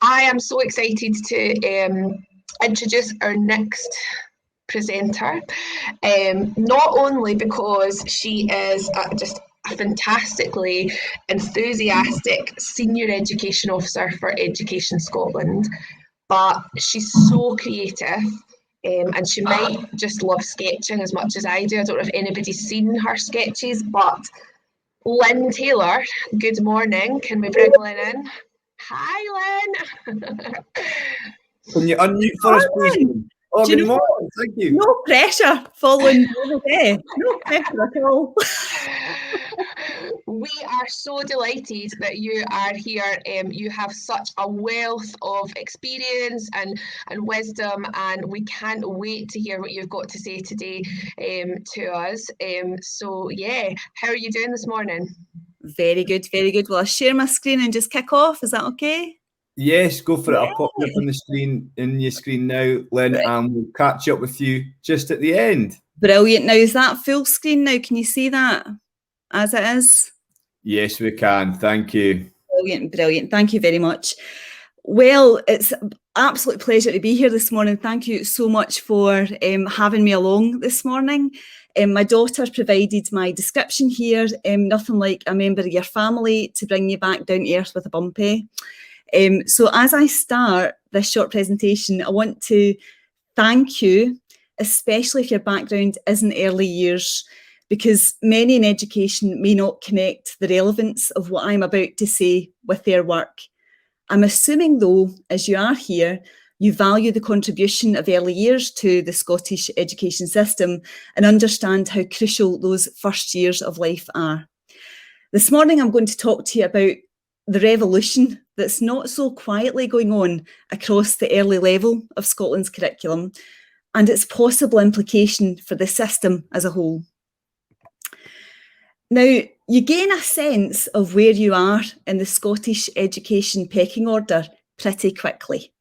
I am so excited to introduce our next presenter, not only because she is just a fantastically enthusiastic senior education officer for Education Scotland, but she's so creative. And she might just love sketching as much as I do. I don't know if anybody's seen her sketches, but Lynn Taylor, good morning. Can we bring Lynn in? Hi, Lynn. Can you unmute for us, please? Oh, good morning. Thank you. No pressure following the day. No pressure at all. We are so delighted that you are here. You have such a wealth of experience and wisdom, and we can't wait to hear what you've got to say today to us. So yeah, how are you doing this morning? Very good, very good. Will I share my screen and just kick off? Is that okay? Yes, go for it. I'll pop you up on the screen, in your screen now, Lynn, and we'll catch up with you just at the end. Brilliant. Now, is that full screen now? Can you see that as it is? Yes, we can. Thank you. Brilliant, brilliant. Thank you very much. Well, it's an absolute pleasure to be here this morning. Thank you so much for having me along this morning. My daughter provided my description here, nothing like a member of your family to bring you back down to earth with a bumpy. So as I start this short presentation, I want to thank you, especially if your background isn't early years, because many in education may not connect the relevance of what I'm about to say with their work. I'm assuming, though, as you are here, you value the contribution of early years to the Scottish education system and understand how crucial those first years of life are. This morning, I'm going to talk to you about the revolution that's not so quietly going on across the early level of Scotland's curriculum and its possible implication for the system as a whole. Now, you gain a sense of where you are in the Scottish education pecking order pretty quickly.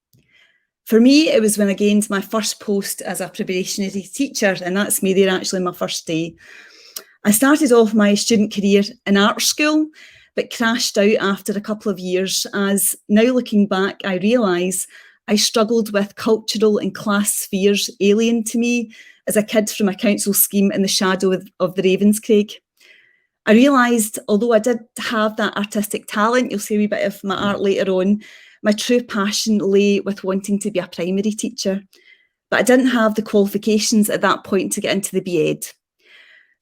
For me, it was when I gained my first post as a probationary teacher, and that's me there actually my first day. I started off my student career in art school, but crashed out after a couple of years, as now looking back, I realise I struggled with cultural and class spheres alien to me as a kid from a council scheme in the shadow of the Ravenscraig. I realised, although I did have that artistic talent, you'll see a wee bit of my art later on, my true passion lay with wanting to be a primary teacher. But I didn't have the qualifications at that point to get into the B.Ed.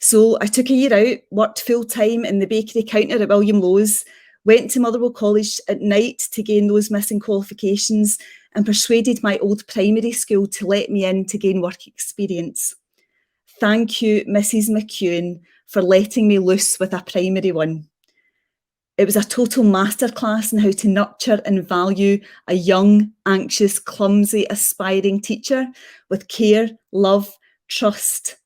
So I took a year out, worked full-time in the bakery counter at William Lowe's, went to Motherwell College at night to gain those missing qualifications, and persuaded my old primary school to let me in to gain work experience. Thank you, Mrs. McEwen, for letting me loose with a primary one. It was a total masterclass in how to nurture and value a young, anxious, clumsy, aspiring teacher with care, love, trust.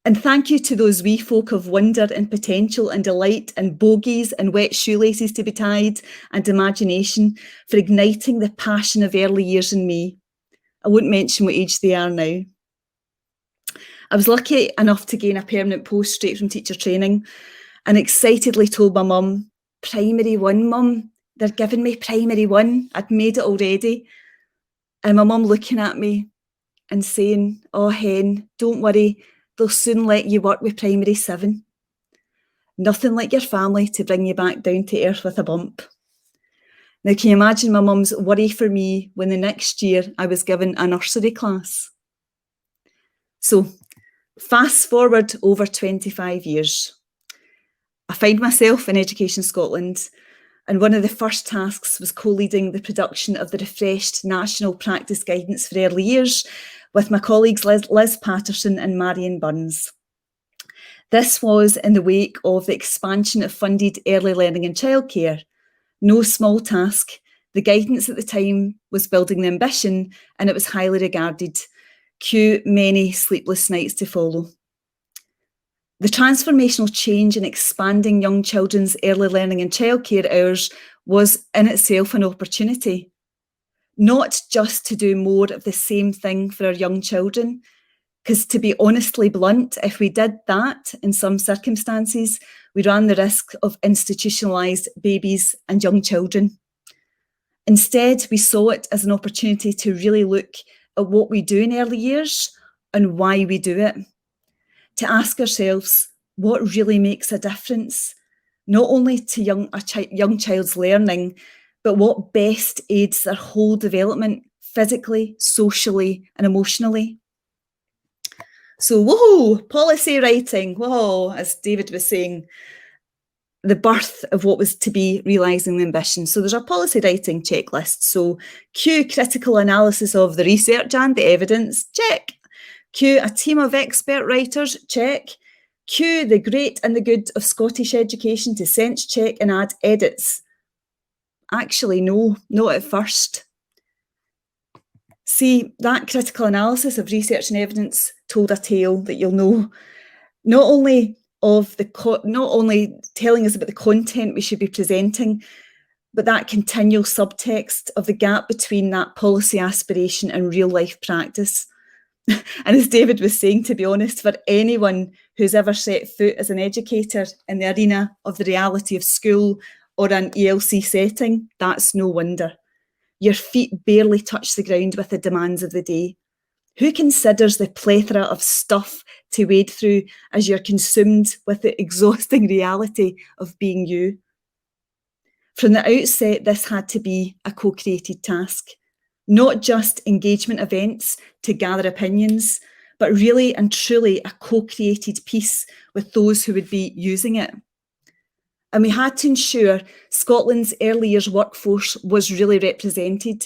And thank you to those wee folk of wonder and potential and delight and bogies and wet shoelaces to be tied and imagination for igniting the passion of early years in me. I won't mention what age they are now. I was lucky enough to gain a permanent post straight from teacher training and excitedly told my mum, "Primary one, mum, they're giving me primary one. I'd made it already." And my mum looking at me and saying, "Oh, hen, don't worry, they'll soon let you work with primary 7. Nothing like your family to bring you back down to earth with a bump." Now, can you imagine my mum's worry for me when the next year I was given a nursery class? So, fast forward over 25 years. I find myself in Education Scotland, and one of the first tasks was co-leading the production of the refreshed National Practice Guidance for Early Years with my colleagues Liz Patterson and Marion Burns. This was in the wake of the expansion of funded early learning and childcare. No small task. The guidance at the time was building the ambition, and it was highly regarded. Cue many sleepless nights to follow. The transformational change in expanding young children's early learning and childcare hours was in itself an opportunity. Not just to do more of the same thing for our young children, because to be honestly blunt, if we did that in some circumstances, we ran the risk of institutionalised babies and young children. Instead, we saw it as an opportunity to really look at what we do in early years and why we do it. To ask ourselves what really makes a difference, not only to young child's learning, but what best aids their whole development physically, socially, and emotionally. So, whoa, policy writing, whoa, as David was saying, the birth of what was to be realising the ambition. So there's a policy writing checklist. So Q, critical analysis of the research and the evidence, check. Q, a team of expert writers, check. Q, the great and the good of Scottish education to sense check and add edits. Actually, no, not at first. See, that critical analysis of research and evidence told a tale that you'll know, not only telling us about the content we should be presenting, but that continual subtext of the gap between that policy aspiration and real life practice. And as David was saying, to be honest, for anyone who's ever set foot as an educator in the arena of the reality of school or an ELC setting, that's no wonder. Your feet barely touch the ground with the demands of the day. Who considers the plethora of stuff to wade through as you're consumed with the exhausting reality of being you? From the outset, this had to be a co-created task, not just engagement events to gather opinions, but really and truly a co-created piece with those who would be using it. And we had to ensure Scotland's early years workforce was really represented.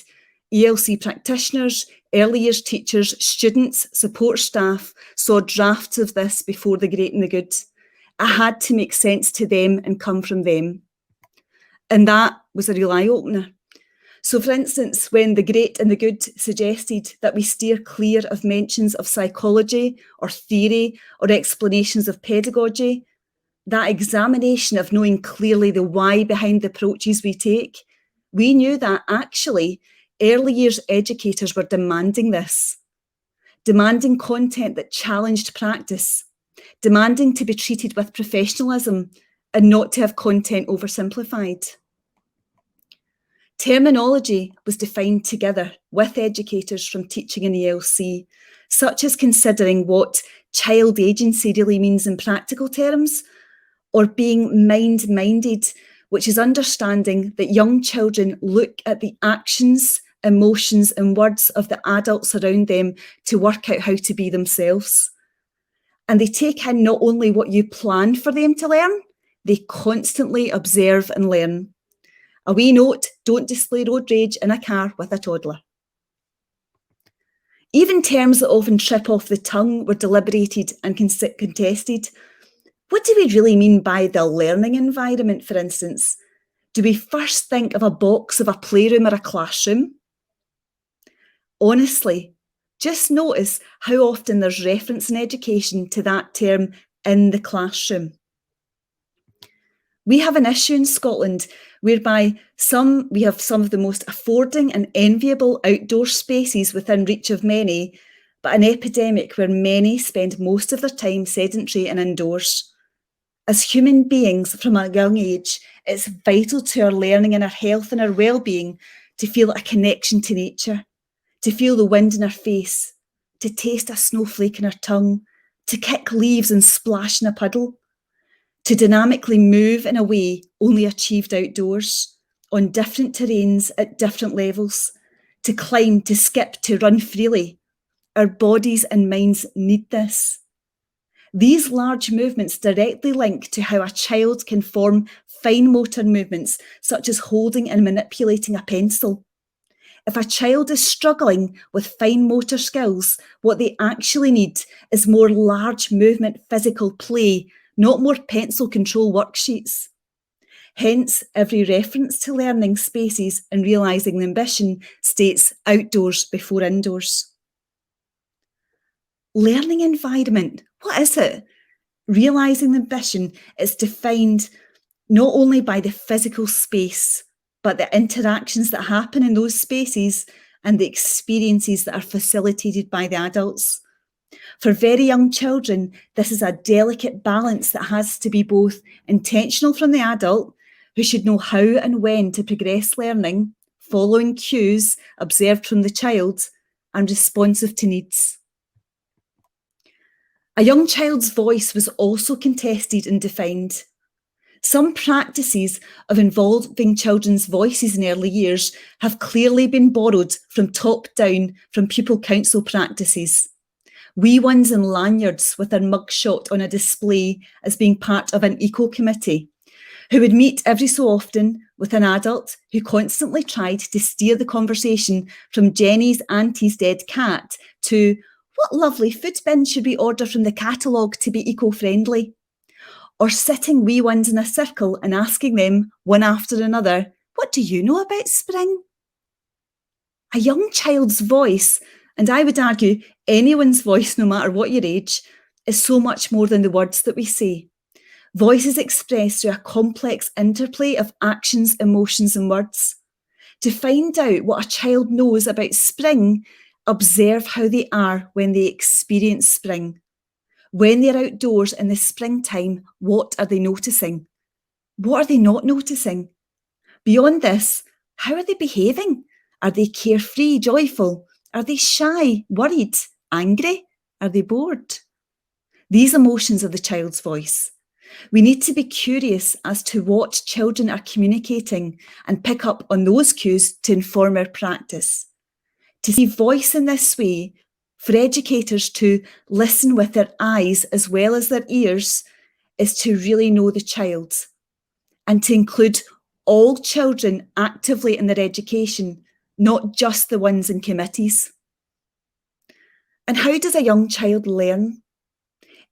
ELC practitioners, early years teachers, students, support staff saw drafts of this before the great and the good. It had to make sense to them and come from them. And that was a real eye-opener. So for instance, when the great and the good suggested that we steer clear of mentions of psychology or theory or explanations of pedagogy, that examination of knowing clearly the why behind the approaches we take, we knew that actually early years educators were demanding this, demanding content that challenged practice, demanding to be treated with professionalism and not to have content oversimplified. Terminology was defined together with educators from teaching in ELC, such as considering what child agency really means in practical terms, or being mind-minded, which is understanding that young children look at the actions, emotions and words of the adults around them to work out how to be themselves. And they take in not only what you plan for them to learn, they constantly observe and learn. A wee note, don't display road rage in a car with a toddler. Even terms that often trip off the tongue were deliberated and contested. What do we really mean by the learning environment, for instance? Do we first think of a box of a playroom or a classroom? Honestly, just notice how often there's reference in education to that term in the classroom. We have an issue in Scotland whereby we have some of the most affording and enviable outdoor spaces within reach of many, but an epidemic where many spend most of their time sedentary and indoors. As human beings from a young age, it's vital to our learning and our health and our well-being to feel a connection to nature, to feel the wind in our face, to taste a snowflake in our tongue, to kick leaves and splash in a puddle, to dynamically move in a way only achieved outdoors, on different terrains at different levels, to climb, to skip, to run freely. Our bodies and minds need this. These large movements directly link to how a child can form fine motor movements, such as holding and manipulating a pencil. If a child is struggling with fine motor skills, what they actually need is more large movement physical play, not more pencil control worksheets. Hence, every reference to learning spaces and realising the ambition states outdoors before indoors. Learning environment, what is it? Realising the ambition is defined not only by the physical space, but the interactions that happen in those spaces and the experiences that are facilitated by the adults. For very young children, this is a delicate balance that has to be both intentional from the adult, who should know how and when to progress learning, following cues observed from the child, and responsive to needs. A young child's voice was also contested and defined. Some practices of involving children's voices in early years have clearly been borrowed from top down from pupil council practices. Wee ones in lanyards with their mugshot on a display as being part of an eco committee, who would meet every so often with an adult who constantly tried to steer the conversation from Jenny's auntie's dead cat to what lovely food bin should we order from the catalogue to be eco-friendly? Or sitting wee ones in a circle and asking them, one after another, what do you know about spring? A young child's voice, and I would argue anyone's voice, no matter what your age, is so much more than the words that we say. Voice is expressed through a complex interplay of actions, emotions, and words. To find out what a child knows about spring, observe how they are when they experience spring. When they're outdoors in the springtime, what are they noticing? What are they not noticing? Beyond this, how are they behaving? Are they carefree, joyful? Are they shy, worried, angry? Are they bored? These emotions are the child's voice. We need to be curious as to what children are communicating and pick up on those cues to inform our practice. To see voice in this way, for educators to listen with their eyes as well as their ears, is to really know the child and to include all children actively in their education, not just the ones in committees. And how does a young child learn?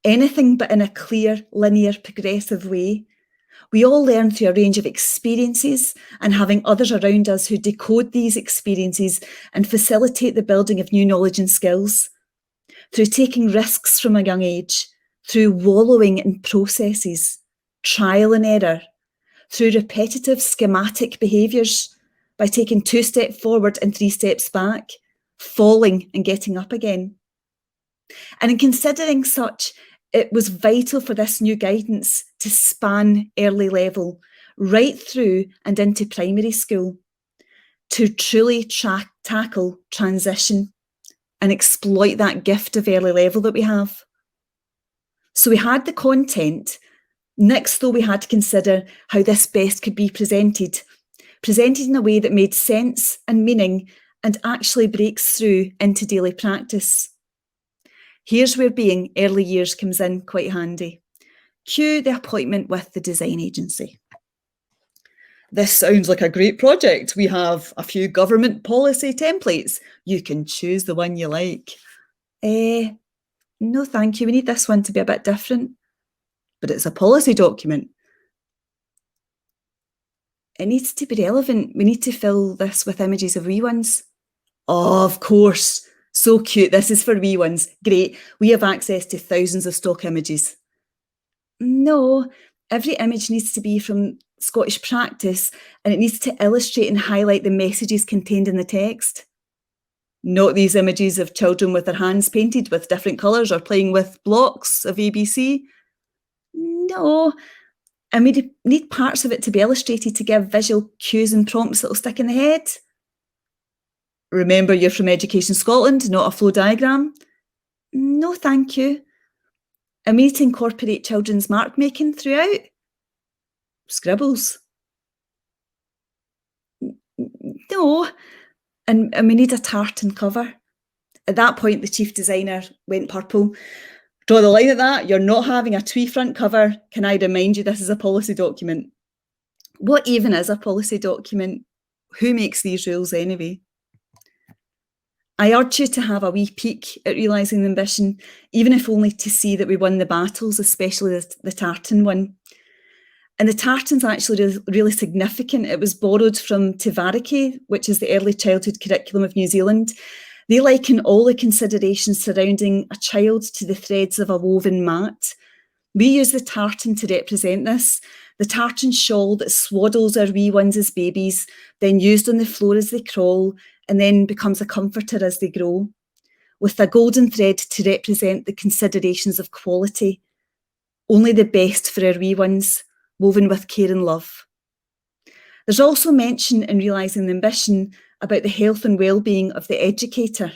Anything but in a clear, linear, progressive way. We all learn through a range of experiences and having others around us who decode these experiences and facilitate the building of new knowledge and skills. Through taking risks from a young age, through wallowing in processes, trial and error, through repetitive schematic behaviours, by taking 2 steps forward and 3 steps back, falling and getting up again. And in considering such, it was vital for this new guidance to span early level, right through and into primary school, to truly tackle transition and exploit that gift of early level that we have. So we had the content. Next, though, we had to consider how this best could be presented in a way that made sense and meaning and actually breaks through into daily practice. Here's where being early years comes in quite handy. Cue the appointment with the design agency. This sounds like a great project. We have a few government policy templates. You can choose the one you like. No, thank you. We need this one to be a bit different. But it's a policy document. It needs to be relevant. We need to fill this with images of wee ones. Oh, of course. So cute. This is for wee ones. Great. We have access to thousands of stock images. No, every image needs to be from Scottish practice and it needs to illustrate and highlight the messages contained in the text. Not these images of children with their hands painted with different colours or playing with blocks of ABC. No, and we need parts of it to be illustrated to give visual cues and prompts that will stick in the head. Remember, you're from Education Scotland, not a flow diagram. No, thank you. And we need to incorporate children's mark making throughout. Scribbles. No, and we need a tartan cover. At that point, the chief designer went purple. Draw the line at that. You're not having a twee front cover. Can I remind you this is a policy document? What even is a policy document? Who makes these rules anyway? I urge you to have a wee peek at realising the ambition, even if only to see that we won the battles, especially the tartan one. And the tartan's actually really significant. It was borrowed from Te Variki, which is the early childhood curriculum of New Zealand. They liken all the considerations surrounding a child to the threads of a woven mat. We use the tartan to represent this. The tartan shawl that swaddles our wee ones as babies, then used on the floor as they crawl, and then becomes a comforter as they grow, with a golden thread to represent the considerations of quality. Only the best for our wee ones, woven with care and love. There's also mention in Realising the Ambition about the health and well-being of the educator,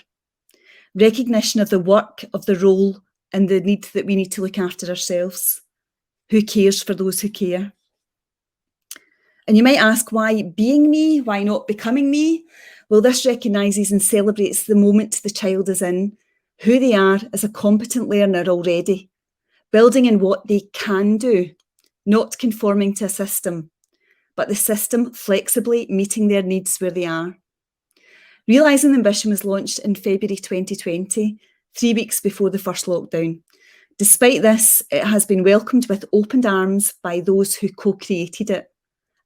recognition of the work, of the role, and the need that we need to look after ourselves. Who cares for those who care? And you might ask, why being me? Why not becoming me? Well, this recognises and celebrates the moment the child is in, who they are as a competent learner already, building in what they can do, not conforming to a system, but the system flexibly meeting their needs where they are. Realising the Ambition was launched in February 2020, 3 weeks before the first lockdown. Despite this, it has been welcomed with open arms by those who co-created it,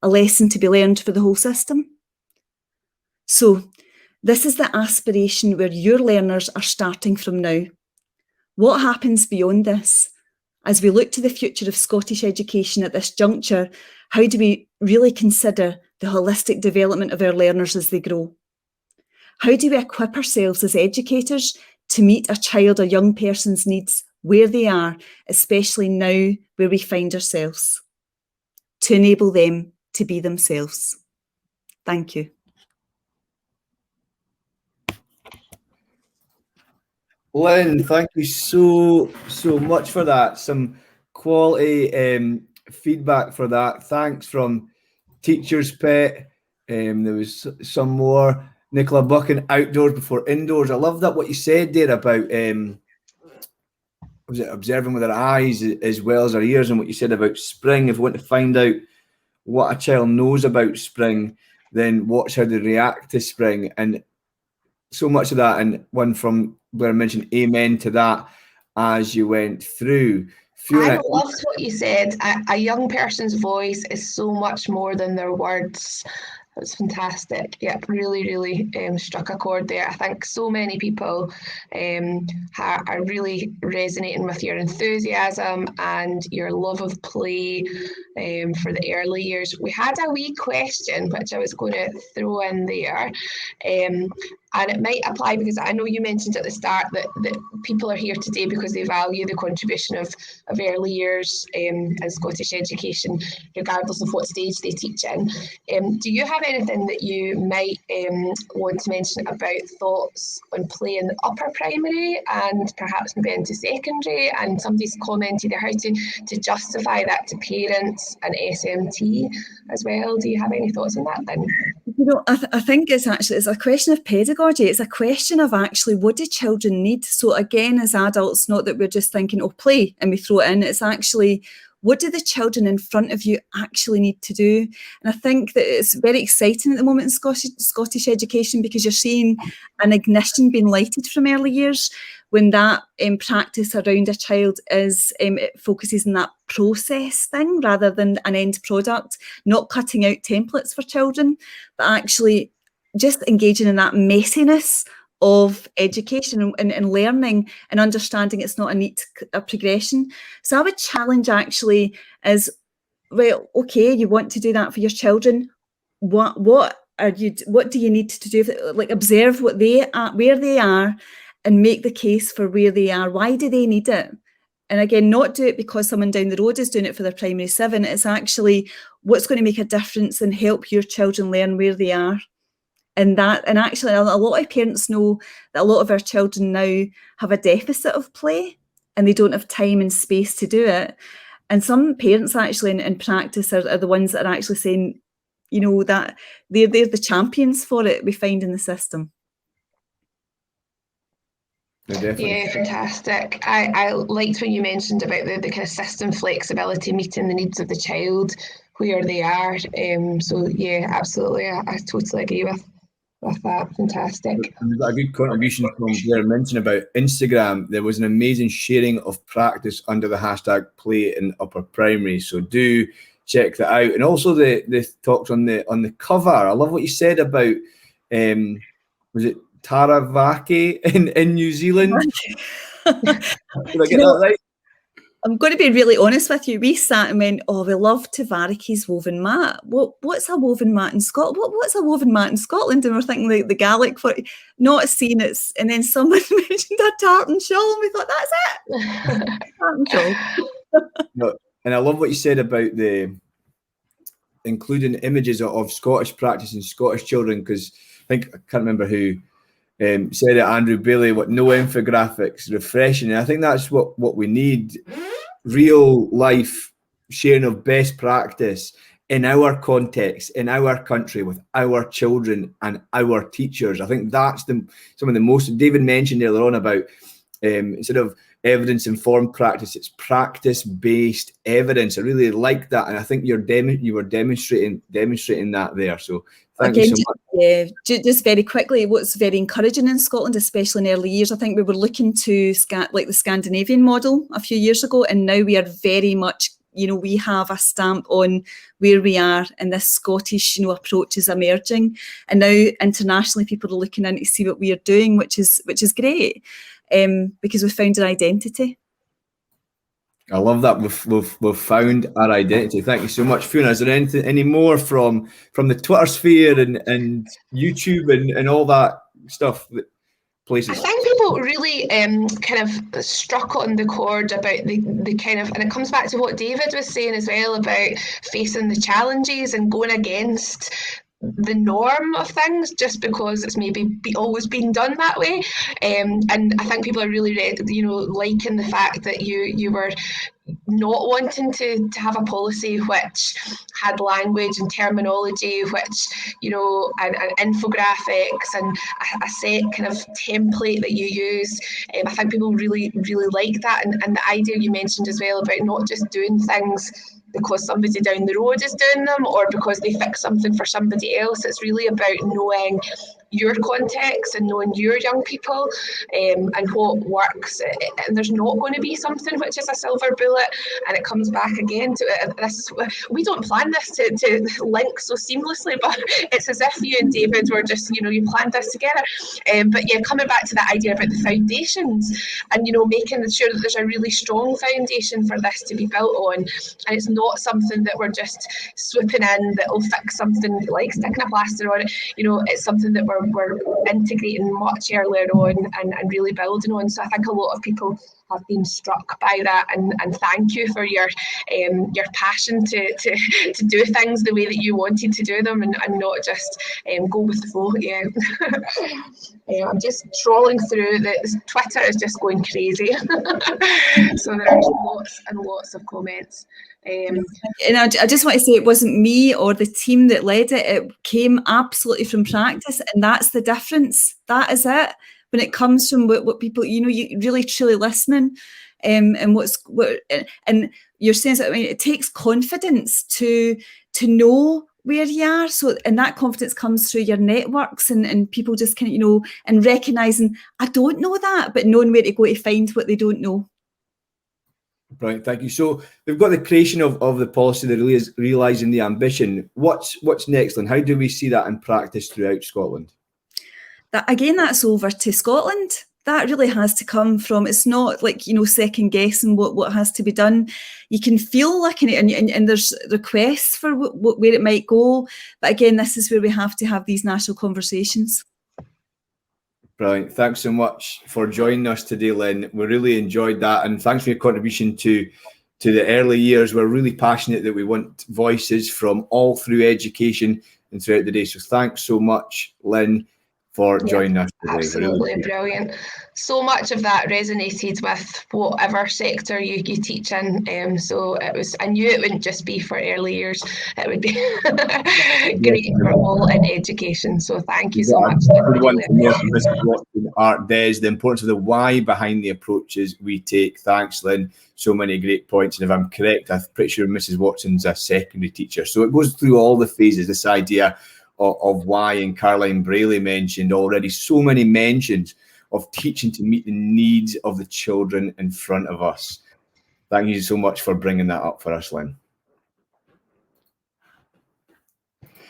a lesson to be learned for the whole system. So, this is the aspiration where your learners are starting from now. What happens beyond this? As we look to the future of Scottish education at this juncture, how do we really consider the holistic development of our learners as they grow? How do we equip ourselves as educators to meet a child or young person's needs where they are, especially now where we find ourselves, to enable them to be themselves? Thank you. Lynn, thank you so much for that. Some quality feedback for that. Thanks from Teacher's Pet. There was some more. Nicola Buchan, outdoors before indoors. I love that what you said there about was it observing with our eyes as well as our ears, and what you said about spring. If we want to find out what a child knows about spring, then watch how they react to spring. And so much of that, and one from Blair mentioned amen to that as you went through. Fiona, I loved what you said. A young person's voice is so much more than their words. That was fantastic. Yeah, really struck a chord there. I think so many people are really resonating with your enthusiasm and your love of play for the early years. We had a wee question which I was going to throw in there. And it might apply because I know you mentioned at the start that people are here today because they value the contribution of early years in Scottish education, regardless of what stage they teach in. Do you have anything that you might want to mention about thoughts on play in the upper primary and perhaps maybe into secondary? And somebody's commented how to justify that to parents and SMT as well. Do you have any thoughts on that then? You know, I think it's a question of pedagogy. It's a question of actually what do children need? So again, as adults, not that we're just thinking, oh, play, and we throw it in. It's actually, what do the children in front of you actually need to do? And I think that it's very exciting at the moment in Scottish education because you're seeing an ignition being lighted from early years when that practice around a child is, it focuses on that process thing rather than an end product, not cutting out templates for children, but actually just engaging in that messiness of education and learning and understanding it's not a neat progression. So I would challenge actually is, well, okay, you want to do that for your children. What do you need to do? Like observe what they are, where they are, and make the case for where they are. Why do they need it? And again, not do it because someone down the road is doing it for their primary 7. It's actually what's going to make a difference and help your children learn where they are. And actually, a lot of parents know that a lot of our children now have a deficit of play and they don't have time and space to do it. And some parents actually in practice are the ones that are actually saying, you know, that they're the champions for it, we find in the system. Yeah, fantastic. I liked when you mentioned about the kind of system flexibility meeting the needs of the child where they are. So yeah, absolutely, I totally agree with that. Fantastic. We've got a good contribution from Blair mentioned about Instagram. There was an amazing sharing of practice under the hashtag play in upper primary. So do check that out. And also the talks on the cover. I love what you said about was it Taravaki in New Zealand? Did I get that right? I'm going to be really honest with you. We sat and went, oh, we love Tavariki's woven mat. What's a woven mat in Scotland? What's a woven mat in Scotland? And we're thinking the Gaelic for it, not seeing it. And then someone mentioned a tartan shawl and we thought, that's it. Tartan shawl. No, and I love what you said about the including images of Scottish practice and Scottish children, because I can't remember who said it, Andrew Bailey, what no infographics, refreshing. And I think that's what we need, real life sharing of best practice in our context, in our country, with our children and our teachers. I think that's some of the most, David mentioned earlier on about instead of evidence-informed practice, it's practice-based evidence. I really like that, and I think you were demonstrating that there. So thank you so much. Yeah, just very quickly, what's very encouraging in Scotland, especially in early years, I think we were looking to like the Scandinavian model a few years ago, and now we are very much, we have a stamp on where we are, and this Scottish, approach is emerging, and now internationally people are looking in to see what we are doing, which is great. Because we've found an identity. I love that we've found our identity. Thank you so much, Fiona. Is there any more from the Twitter sphere and YouTube and all that stuff? Places. I think people really kind of struck on the chord about the kind of, and it comes back to what David was saying as well about facing the challenges and going against the norm of things just because it's maybe always been done that way, and I think people are really liking the fact that you were not wanting to have a policy which had language and terminology which and infographics and a set kind of template that you use. I think people really like that, and the idea you mentioned as well about not just doing things because somebody down the road is doing them or because they fix something for somebody else. It's really about knowing your context and knowing your young people and what works. And there's not going to be something which is a silver bullet, and it comes back again to this. We don't plan this to link so seamlessly, but it's as if you and David were just, you planned this together. But yeah, coming back to the idea about the foundations and, making sure that there's a really strong foundation for this to be built on. And it's not something that we're just swooping in that will fix something like sticking a plaster on it. It's something that we're integrating much earlier on and really building on. So I think a lot of people have been struck by that, and thank you for your passion to do things the way that you wanted to do them and not just go with the flow. Yeah. I'm just trawling through Twitter is just going crazy. So there's lots and lots of comments. And I just want to say it wasn't me or the team that led it. It came absolutely from practice, and that's the difference. That is it. When it comes from what people, you really truly listening, and and you're saying that, it takes confidence to know where you are. So, and that confidence comes through your networks and people just kind of, and recognizing, I don't know that, but knowing where to go to find what they don't know. Brilliant, thank you. So we've got the creation of the policy, the realising the ambition. What's next, and how do we see that in practice throughout Scotland? That's over to Scotland. That really has to come from, it's not like, second guessing what has to be done. You can feel like, and there's requests for where it might go. But again, this is where we have to have these national conversations. Brilliant. Thanks so much for joining us today, Lynn. We really enjoyed that. And thanks for your contribution to the early years. We're really passionate that we want voices from all through education and throughout the day. So thanks so much, Lynn, for joining us today. Absolutely brilliant. So much of that resonated with whatever sector you teach in. So I knew it wouldn't just be for early years. It would be great for all in education. So thank you so much. Art Des, the importance of the why behind the approaches we take. Thanks, Lynn. So many great points. And if I'm correct, I'm pretty sure Mrs. Watson's a secondary teacher. So it goes through all the phases, this idea of why, and Caroline Brayley mentioned already, so many mentions of teaching to meet the needs of the children in front of us. Thank you so much for bringing that up for us, Lynn.